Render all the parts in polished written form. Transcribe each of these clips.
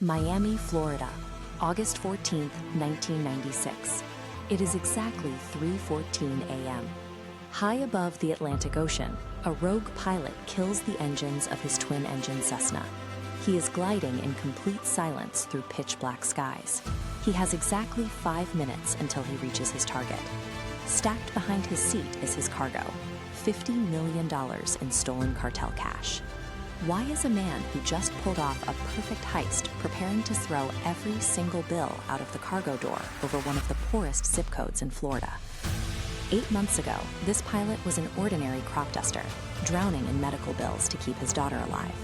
Miami, Florida, August 14, 1996. It is exactly 3:14 a.m. High above the Atlantic Ocean, a rogue pilot kills the engines of his twin-engine Cessna. He is gliding in complete silence through pitch-black skies. He has exactly 5 minutes until he reaches his target. Stacked behind his seat is his cargo, $50 million in stolen cartel cash. Why is a man who just pulled off a perfect heist preparing to throw every single bill out of the cargo door over one of the poorest zip codes in Florida? 8 months ago, this pilot was an ordinary crop duster, drowning in medical bills to keep his daughter alive.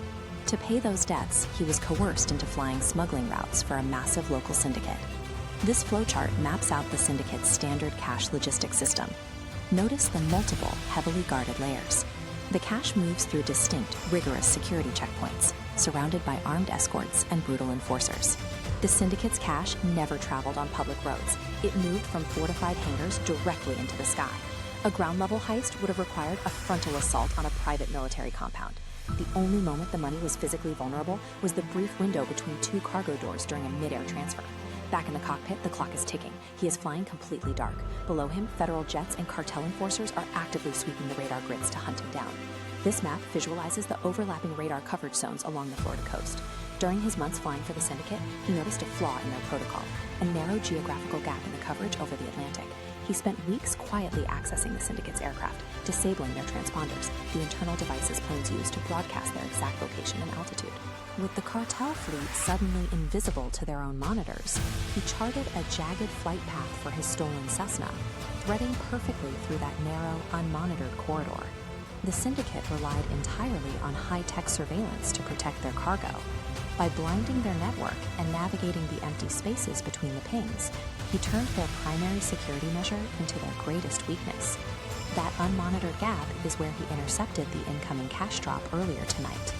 To pay those debts, he was coerced into flying smuggling routes for a massive local syndicate. This flowchart maps out the syndicate's standard cash logistics system. Notice the multiple, heavily guarded layers. The cash moves through distinct, rigorous security checkpoints, surrounded by armed escorts and brutal enforcers. The syndicate's cash never traveled on public roads. It moved from fortified hangars directly into the sky. A ground-level heist would have required a frontal assault on a private military compound. The only moment the money was physically vulnerable was the brief window between two cargo doors during a mid-air transfer. Back in the cockpit, the clock is ticking. He is flying completely dark. Below him, federal jets and cartel enforcers are actively sweeping the radar grids to hunt him down. This map visualizes the overlapping radar coverage zones along the Florida coast. During his months flying for the syndicate, he noticed a flaw in their protocol, a narrow geographical gap in the coverage over the Atlantic. He spent weeks quietly accessing the syndicate's aircraft, disabling their transponders, the internal devices planes use to broadcast their exact location and altitude. With the cartel fleet suddenly invisible to their own monitors, he charted a jagged flight path for his stolen Cessna, threading perfectly through that narrow, unmonitored corridor. The syndicate relied entirely on high-tech surveillance to protect their cargo. By blinding their network and navigating the empty spaces between the pings, he turned their primary security measure into their greatest weakness. That unmonitored gap is where he intercepted the incoming cash drop earlier tonight.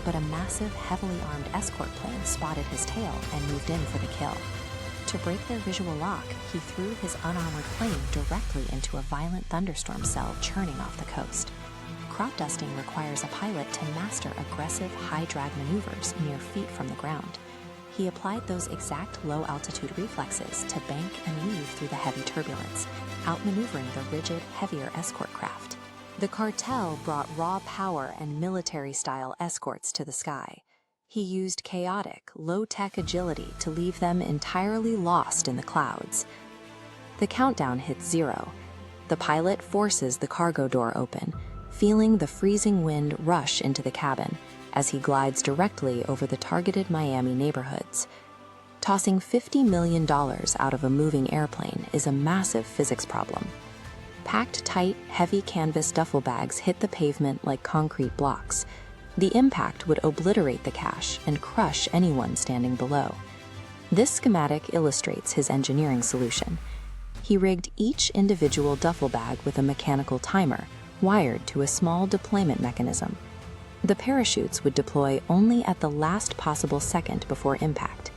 But a massive, heavily armed escort plane spotted his tail and moved in for the kill. To break their visual lock, he threw his unarmored plane directly into a violent thunderstorm cell churning off the coast. Crop dusting requires a pilot to master aggressive, high-drag maneuvers mere feet from the ground. He applied those exact low-altitude reflexes to bank and weave through the heavy turbulence, outmaneuvering the rigid, heavier escort craft. The cartel brought raw power and military-style escorts to the sky. He used chaotic, low-tech agility to leave them entirely lost in the clouds. The countdown hits 0. The pilot forces the cargo door open, feeling the freezing wind rush into the cabin as he glides directly over the targeted Miami neighborhoods. Tossing $50 million out of a moving airplane is a massive physics problem. Packed tight, heavy canvas duffel bags hit the pavement like concrete blocks. The impact would obliterate the cash and crush anyone standing below. This schematic illustrates his engineering solution. He rigged each individual duffel bag with a mechanical timer, wired to a small deployment mechanism. The parachutes would deploy only at the last possible second before impact.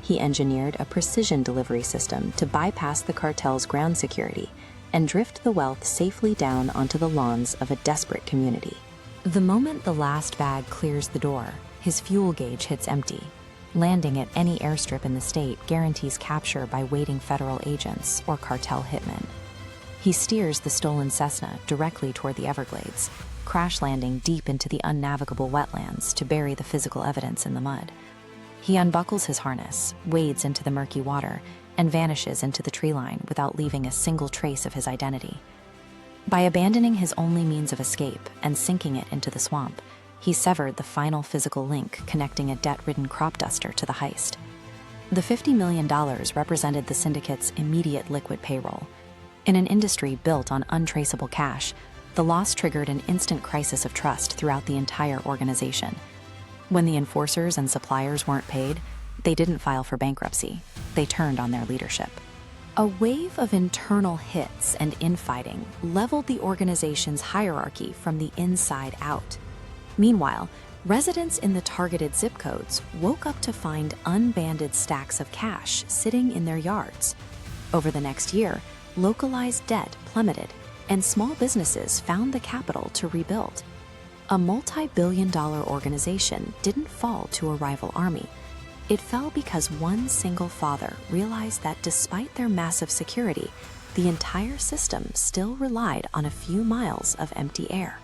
He engineered a precision delivery system to bypass the cartel's ground security and drift the wealth safely down onto the lawns of a desperate community. The moment the last bag clears the door, his fuel gauge hits empty. Landing at any airstrip in the state guarantees capture by waiting federal agents or cartel hitmen. He steers the stolen Cessna directly toward the Everglades, crash landing deep into the unnavigable wetlands to bury the physical evidence in the mud. He unbuckles his harness, wades into the murky water, and vanishes into the tree line without leaving a single trace of his identity. By abandoning his only means of escape and sinking it into the swamp, he severed the final physical link connecting a debt-ridden crop duster to the heist. The $50 million represented the syndicate's immediate liquid payroll. In an industry built on untraceable cash, the loss triggered an instant crisis of trust throughout the entire organization. When the enforcers and suppliers weren't paid, they didn't file for bankruptcy. They turned on their leadership. A wave of internal hits and infighting leveled the organization's hierarchy from the inside out. Meanwhile, residents in the targeted zip codes woke up to find unbanded stacks of cash sitting in their yards. Over the next year, localized debt plummeted, and small businesses found the capital to rebuild. A multi-billion-dollar organization didn't fall to a rival army. It fell because one single father realized that despite their massive security, the entire system still relied on a few miles of empty air.